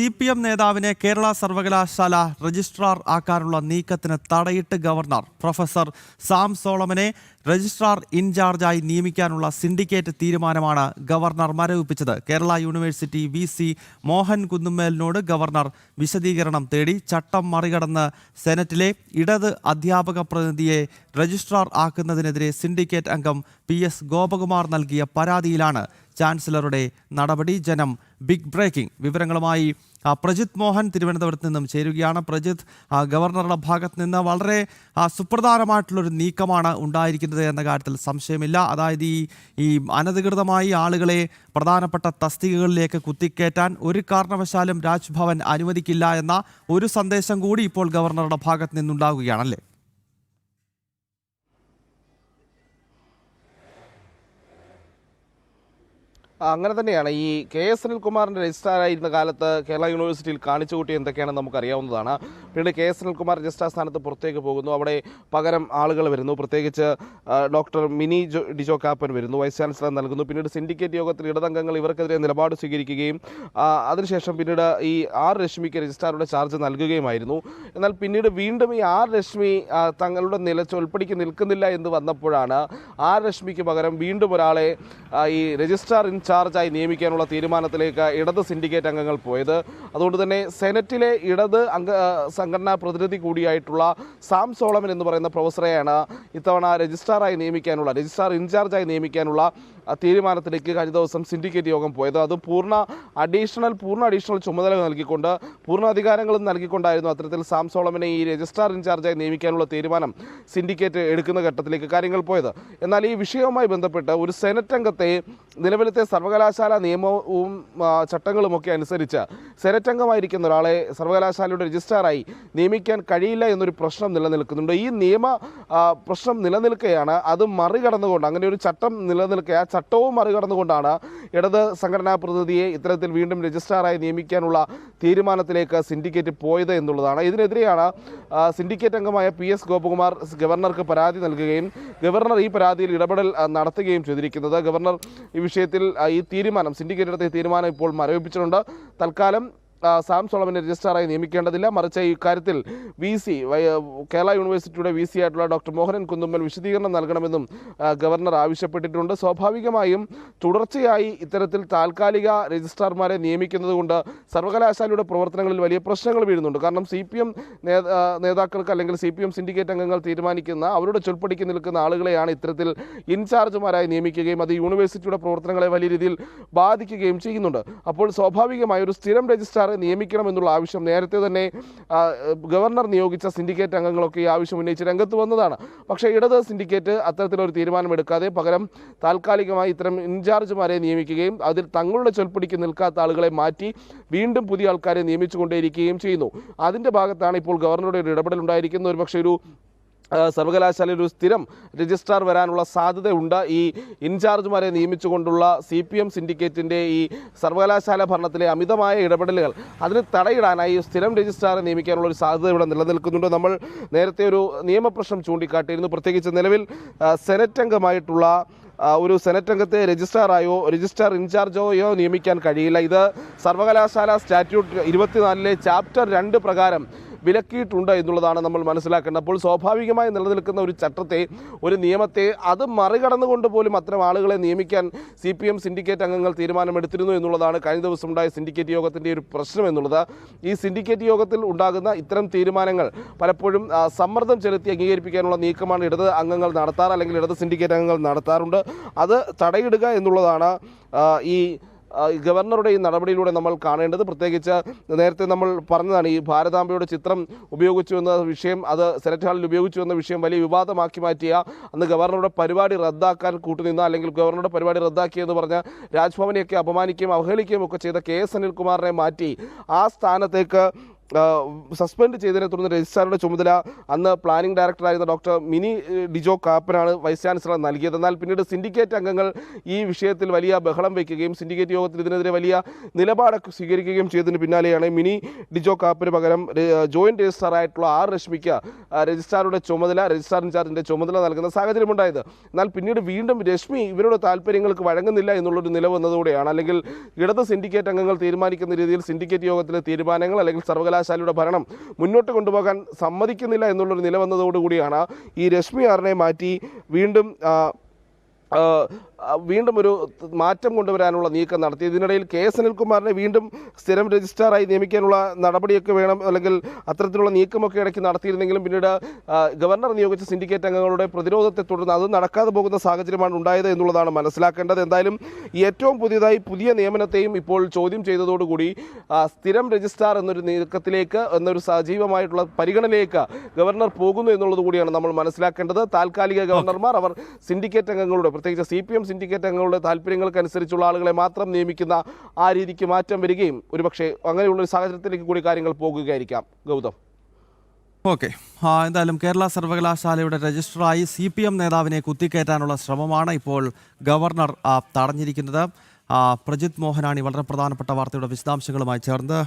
CPM നേതാവിനെ കേരള സർവകലാശാല registrar ആക്കാനുള്ള നീക്കത്തിന് തടയിട്ട് ഗവർണർ പ്രൊഫസർ സാം സോളമനെ രജിസ്ട്രാർ ഇൻചാർജായി നിയമിക്കാനുള്ള സിൻഡിക്കേറ്റ് തീരുമാനമാണ് ഗവർണർ മരവിപ്പിച്ചത്. കേരള യൂണിവേഴ്സിറ്റി VC മോഹൻ കുന്നുമ്മേലിനോട് ഗവർണർ വിശദീകരണം തേടി. ചട്ടം മറികടന്ന് സെനറ്റിലെ ഇടത് അധ്യാപക പ്രതിനിധിയെ രജിസ്ട്രാർ ആക്കുന്നതിനെതിരെ സിൻഡിക്കേറ്റ് അംഗം PS ഗോപകുമാർ നൽകിയ പരാതിയിലാണ് ചാൻസലറുടെ നടപടി. ജനം ബിഗ് ബ്രേക്കിംഗ് വിവരങ്ങളുമായി പ്രജിത് മോഹൻ തിരുവനന്തപുരത്ത് നിന്നും ചേരുകയാണ്. പ്രജിത്, ഗവർണറുടെ ഭാഗത്ത് നിന്ന് വളരെ സുപ്രധാനമായിട്ടുള്ളൊരു നീക്കമാണ് ഉണ്ടായിരിക്കുന്നത് എന്ന കാര്യത്തിൽ സംശയമില്ല. അതായത് ഈ അനധികൃതമായി ആളുകളെ പ്രധാനപ്പെട്ട തസ്തികകളിലേക്ക് കുത്തിക്കയറ്റാൻ ഒരു കാരണവശാലും രാജ്ഭവൻ അനുവദിക്കില്ല എന്ന ഒരു സന്ദേശം കൂടി ഇപ്പോൾ ഗവർണറുടെ ഭാഗത്ത് നിന്നുണ്ടാകുകയാണല്ലേ? അങ്ങനെ തന്നെയാണ്. ഈ KS അനിൽകുമാറിൻ്റെ രജിസ്ട്രാറായിരുന്ന കാലത്ത് കേരള യൂണിവേഴ്സിറ്റിയിൽ കാണിച്ചു കൂട്ടി എന്തൊക്കെയാണെന്ന് നമുക്കറിയാവുന്നതാണ്. പിന്നീട് KS അനിൽകുമാർ രജിസ്ട്രാർ സ്ഥാനത്ത് പുറത്തേക്ക് പോകുന്നു. അവിടെ പകരം ആളുകൾ വരുന്നു. പ്രത്യേകിച്ച് ഡോക്ടർ മിനി ഡിജോ കാപ്പൻ വരുന്നു, വൈസ് ചാൻസലർ നൽകുന്നു. പിന്നീട് സിൻഡിക്കേറ്റ് യോഗത്തിൽ ഇടതംഗങ്ങൾ ഇവർക്കെതിരെ നിലപാട് സ്വീകരിക്കുകയും അതിനുശേഷം പിന്നീട് ഈ R രശ്മിക്ക് രജിസ്ട്രാറുടെ ചാർജ് നൽകുകയുമായിരുന്നു. എന്നാൽ പിന്നീട് വീണ്ടും ഈ R രശ്മി തങ്ങളുടെ ചൊൽപ്പടിക്ക് നിൽക്കുന്നില്ല എന്ന് വന്നപ്പോഴാണ് R രശ്മിക്ക് പകരം വീണ്ടും ഒരാളെ ഈ രജിസ്ട്രാർ ഇൻചാർജായി നിയമിക്കാനുള്ള തീരുമാനത്തിലേക്ക് ഇടത് സിൻഡിക്കേറ്റ് അംഗങ്ങൾ പോയത്. അതുകൊണ്ട് തന്നെ സെനറ്റിലെ ഇടത് സംഘടനാ പ്രതിനിധി കൂടിയായിട്ടുള്ള സാം സോളമൻ എന്ന് പറയുന്ന പ്രൊഫസറെയാണ് ഇത്തവണ രജിസ്ട്രാർ ഇൻചാർജായി നിയമിക്കാനുള്ള തീരുമാനത്തിലേക്ക് കഴിഞ്ഞ ദിവസം സിൻഡിക്കേറ്റ് യോഗം പോയത്. അത് പൂർണ്ണ അഡീഷണൽ ചുമതല നൽകിക്കൊണ്ട്, പൂർണ്ണ അധികാരങ്ങളും നൽകിക്കൊണ്ടായിരുന്നു അത്തരത്തിൽ സാം സോളമനെ ഈ രജിസ്ട്രാർ ഇൻചാർജായി നിയമിക്കാനുള്ള തീരുമാനം സിൻഡിക്കേറ്റ് എടുക്കുന്ന ഘട്ടത്തിലേക്ക് കാര്യങ്ങൾ പോയത്. എന്നാൽ ഈ വിഷയവുമായി ബന്ധപ്പെട്ട് ഒരു സെനറ്റ് അംഗത്തെ നിലവിലത്തെ സർവകലാശാല നിയമവും ചട്ടങ്ങളുമൊക്കെ അനുസരിച്ച് സെനറ്റ് അംഗമായിരിക്കുന്ന ഒരാളെ സർവകലാശാലയുടെ രജിസ്ട്രാറായി നിയമിക്കാൻ കഴിയില്ല എന്നൊരു പ്രശ്നം നിലനിൽക്കുന്നുണ്ട്. ഈ നിയമ പ്രശ്നം നിലനിൽക്കുകയാണ്. അത് മറികടന്നുകൊണ്ട്, അങ്ങനെ ഒരു ചട്ടം നിലനിൽക്കുക, ആ ചട്ടവും മറികടന്നുകൊണ്ടാണ് ഇടത് സംഘടനാ പ്രതിനിധിയെ ഇത്തരത്തിൽ വീണ്ടും രജിസ്ട്രാറായി നിയമിക്കാനുള്ള തീരുമാനത്തിലേക്ക് സിൻഡിക്കേറ്റ് പോയത് എന്നുള്ളതാണ്. ഇതിനെതിരെയാണ് സിൻഡിക്കേറ്റ് അംഗമായ PS ഗോപകുമാർ ഗവർണർക്ക് പരാതി നൽകുകയും ഗവർണർ ഈ പരാതിയിൽ ഇടപെടൽ നടത്തുകയും ചെയ്തിരിക്കുന്നത്. ഗവർണർ ഈ വിഷയത്തിൽ സിൻഡിക്കേറ്റ് എടുത്ത തീരുമാനം ഇപ്പോൾ മരവിപ്പിച്ചിട്ടുണ്ട്. തൽക്കാലം സാം സോളമനെ രജിസ്ട്രാറായി നിയമിക്കേണ്ടതില്ല, മറിച്ച് ഇക്കാര്യത്തിൽ VC കേരള യൂണിവേഴ്സിറ്റിയുടെ VC ആയിട്ടുള്ള ഡോക്ടർ മോഹൻ കുന്നുമ്മൽ വിശദീകരണം നൽകണമെന്നും ഗവർണർ ആവശ്യപ്പെട്ടിട്ടുണ്ട്. സ്വാഭാവികമായും തുടർച്ചയായി ഇത്തരത്തിൽ താൽക്കാലിക രജിസ്ട്രാർമാരെ നിയമിക്കുന്നത് കൊണ്ട് സർവകലാശാലയുടെ പ്രവർത്തനങ്ങളിൽ വലിയ പ്രശ്നങ്ങൾ വീഴുന്നുണ്ട്. കാരണം CPM നേതാക്കൾക്ക് അല്ലെങ്കിൽ CPM സിൻഡിക്കേറ്റ് അംഗങ്ങൾ തീരുമാനിക്കുന്ന, അവരുടെ ചൊൽപ്പടിക്ക് നിൽക്കുന്ന ആളുകളെയാണ് ഇത്തരത്തിൽ ഇൻചാർജുമാരായി നിയമിക്കുകയും അത് യൂണിവേഴ്സിറ്റിയുടെ പ്രവർത്തനങ്ങളെ വലിയ രീതിയിൽ ബാധിക്കുകയും ചെയ്യുന്നുണ്ട്. അപ്പോൾ സ്വാഭാവികമായി ഒരു സ്ഥിരം രജിസ്ട്രാർ നിയമിക്കണമെന്നുള്ള ആവശ്യം നേരത്തെ തന്നെ ഗവർണർ നിയോഗിച്ച സിൻഡിക്കേറ്റ് അംഗങ്ങളൊക്കെ ഈ ആവശ്യം ഉന്നയിച്ച് രംഗത്ത് വന്നതാണ്. പക്ഷേ ഇടത് സിൻഡിക്കേറ്റ് അത്തരത്തിലൊരു തീരുമാനമെടുക്കാതെ പകരം താൽക്കാലികമായി ഇത്തരം ഇൻചാർജുമാരെ നിയമിക്കുകയും അതിൽ തങ്ങളുടെ ചൊൽപ്പടിക്ക് നിൽക്കാത്ത ആളുകളെ മാറ്റി വീണ്ടും പുതിയ ആൾക്കാരെ നിയമിച്ചുകൊണ്ടേയിരിക്കുകയും ചെയ്യുന്നു. അതിൻ്റെ ഭാഗത്താണ് ഇപ്പോൾ ഗവർണറുടെ ഒരു ഇടപെടൽ ഉണ്ടായിരിക്കുന്നത്. ഒരുപക്ഷെ ഒരു സർവകലാശാലയിൽ ഒരു സ്ഥിരം രജിസ്ട്രാർ വരാനുള്ള സാധ്യതയുണ്ട്. ഈ ഇൻചാർജുമാരെ നിയമിച്ചുകൊണ്ടുള്ള CPM സിൻഡിക്കേറ്റിൻ്റെ ഈ സർവകലാശാല ഭരണത്തിലെ അമിതമായ ഇടപെടലുകൾ, അതിന് തടയിടാനായി സ്ഥിരം രജിസ്ട്രാറെ നിയമിക്കാനുള്ള ഒരു സാധ്യത ഇവിടെ നിലനിൽക്കുന്നുണ്ട്. നമ്മൾ നേരത്തെ ഒരു നിയമപ്രശ്നം ചൂണ്ടിക്കാട്ടിയിരുന്നു. പ്രത്യേകിച്ച് നിലവിൽ സെനറ്റ് അംഗമായിട്ടുള്ള ഒരു സെനറ്റ് അംഗത്തെ രജിസ്ട്രാറായോ രജിസ്ട്രാർ ഇൻചാർജോയോ നിയമിക്കാൻ കഴിയില്ല. ഇത് സർവകലാശാല സ്റ്റാറ്റ്യൂട്ട് 24 ചാപ്റ്റർ 2 പ്രകാരം വിലക്കിയിട്ടുണ്ട് എന്നുള്ളതാണ് നമ്മൾ മനസ്സിലാക്കേണ്ടത്. അപ്പോൾ സ്വാഭാവികമായി നിലനിൽക്കുന്ന ഒരു ചട്ടത്തെ, ഒരു നിയമത്തെ അത് മറികടന്നുകൊണ്ട് പോലും അത്തരം ആളുകളെ നിയമിക്കാൻ CPM സിൻഡിക്കേറ്റ് അംഗങ്ങൾ തീരുമാനമെടുത്തിരുന്നു എന്നുള്ളതാണ് കഴിഞ്ഞ ദിവസം ഉണ്ടായ സിൻഡിക്കേറ്റ് യോഗത്തിൻ്റെ ഒരു പ്രശ്നം എന്നുള്ളത്. ഈ സിൻഡിക്കേറ്റ് യോഗത്തിൽ ഉണ്ടാകുന്ന ഇത്തരം തീരുമാനങ്ങൾ പലപ്പോഴും സമ്മർദ്ദം ചെലുത്തി അംഗീകരിപ്പിക്കാനുള്ള നീക്കമാണ് ഇടത് അംഗങ്ങൾ നടത്താറ്, അല്ലെങ്കിൽ ഇടത് സിൻഡിക്കേറ്റ് അംഗങ്ങൾ നടത്താറുണ്ട്. അത് തടയിടുക എന്നുള്ളതാണ് ഈ ഗവർണറുടെ ഈ നടപടിയിലൂടെ നമ്മൾ കാണേണ്ടത്. പ്രത്യേകിച്ച് നേരത്തെ നമ്മൾ പറഞ്ഞതാണ്, ഈ ഭാരതാംബയുടെ ചിത്രം ഉപയോഗിച്ചു എന്ന വിഷയം, അത് സെനറ്റ് ഹാളിൽ ഉപയോഗിച്ചു എന്ന വിഷയം വലിയ വിവാദമാക്കി മാറ്റിയ, അന്ന് ഗവർണറുടെ പരിപാടി റദ്ദാക്കാൻ കൂട്ടുനിന്ന, അല്ലെങ്കിൽ ഗവർണറുടെ പരിപാടി റദ്ദാക്കിയെന്ന് പറഞ്ഞ് രാജ്ഭവനെയൊക്കെ അപമാനിക്കുകയും അവഹേളിക്കുകയും ഒക്കെ ചെയ്ത KS അനിൽകുമാറിനെ മാറ്റി ആ സ്ഥാനത്തേക്ക് സസ്പെൻഡ് ചെയ്തതിനെ തുടർന്ന് രജിസ്ട്രാറുടെ ചുമതല അന്ന് പ്ലാനിംഗ് ഡയറക്ടറായിരുന്ന ഡോക്ടർ മിനി ഡിജോ കാപ്പനാണ് വൈസ് ചാൻസലർ നൽകിയത്. എന്നാൽ പിന്നീട് സിൻഡിക്കേറ്റ് അംഗങ്ങൾ ഈ വിഷയത്തിൽ വലിയ ബഹളം വയ്ക്കുകയും സിൻഡിക്കേറ്റ് യോഗത്തിൽ ഇതിനെതിരെ വലിയ നിലപാടൊക്കെ സ്വീകരിക്കുകയും ചെയ്തതിന് പിന്നാലെയാണ് മിനി ഡിജോ കാപ്പിന് പകരം ജോയിന്റ് രജിസ്ട്രാറായിട്ടുള്ള ആർ രശ്മിക്ക് രജിസ്ട്രാറുടെ ചുമതല, രജിസ്ട്രാർ ഇൻചാർജിൻ്റെ ചുമതല നൽകുന്ന സാഹചര്യമുണ്ടായത്. എന്നാൽ പിന്നീട് വീണ്ടും രശ്മി ഇവരുടെ താല്പര്യങ്ങൾക്ക് വഴങ്ങുന്നില്ല എന്നുള്ളൊരു നില വന്നതോടെയാണ്, അല്ലെങ്കിൽ ഇടത് സിൻഡിക്കേറ്റ് അംഗങ്ങൾ തീരുമാനിക്കുന്ന രീതിയിൽ സിൻഡിക്കേറ്റ് യോഗത്തിലെ തീരുമാനങ്ങൾ അല്ലെങ്കിൽ സർവകലാശാലയുടെ ഭരണം മുന്നോട്ട് കൊണ്ടുപോകാൻ സമ്മതിക്കുന്നില്ല എന്നുള്ളൊരു നില വന്നതോടുകൂടിയാണ് ഈ രശ്മി ആറിനെ മാറ്റി വീണ്ടും ഒരു മാറ്റം കൊണ്ടുവരാനുള്ള നീക്കം നടത്തി. ഇതിനിടയിൽ KS അനിൽകുമാറിനെ വീണ്ടും സ്ഥിരം രജിസ്ട്രാറായി നിയമിക്കാനുള്ള നടപടിയൊക്കെ വേണം, അല്ലെങ്കിൽ അത്തരത്തിലുള്ള നീക്കമൊക്കെ ഇടയ്ക്ക് നടത്തിയിരുന്നെങ്കിലും പിന്നീട് ഗവർണർ നിയോഗിച്ച സിൻഡിക്കേറ്റ് അംഗങ്ങളുടെ പ്രതിരോധത്തെ തുടർന്ന് അത് നടക്കാതെ പോകുന്ന സാഹചര്യമാണ് ഉണ്ടായത് എന്നുള്ളതാണ് മനസ്സിലാക്കേണ്ടത്. എന്തായാലും ഏറ്റവും പുതിയ നിയമനത്തെയും ഇപ്പോൾ ചോദ്യം ചെയ്തതോടുകൂടി സ്ഥിരം രജിസ്ട്രാർ എന്നൊരു നീക്കത്തിലേക്ക്, എന്നൊരു സജീവമായിട്ടുള്ള പരിഗണനയിലേക്ക് ഗവർണർ പോകുന്നു എന്നുള്ളത് കൂടിയാണ് നമ്മൾ മനസ്സിലാക്കേണ്ടത്. താൽക്കാലിക ഗവർണർമാർ അവർ സിൻഡിക്കേറ്റ് അംഗങ്ങളുടെ, പ്രത്യേകിച്ച് CPM സിൻഡിക്കേറ്റ് അംഗങ്ങളുടെ താല്പര്യങ്ങൾക്കനുസരിച്ചുള്ള ആളുകളെ മാത്രം നിയമിക്കുന്ന ആ രീതിക്ക് മാറ്റം വരികയും ഒരുപക്ഷെ അങ്ങനെയുള്ള ഒരു സാഹചര്യത്തിലേക്ക് കൂടി കാര്യങ്ങൾ പോകുകയായിരിക്കാം. ഗൗതം. ഓക്കെ, എന്തായാലും കേരള സർവകലാശാലയുടെ രജിസ്ട്രാറായി CPM നേതാവിനെ കുത്തിക്കയറ്റാനുള്ള ശ്രമമാണ് ഇപ്പോൾ ഗവർണർ തടഞ്ഞിരിക്കുന്നത്. പ്രജിത് മോഹനാണി വളരെ പ്രധാനപ്പെട്ട വാർത്തയുടെ വിശദാംശങ്ങളുമായി ചേർന്ന്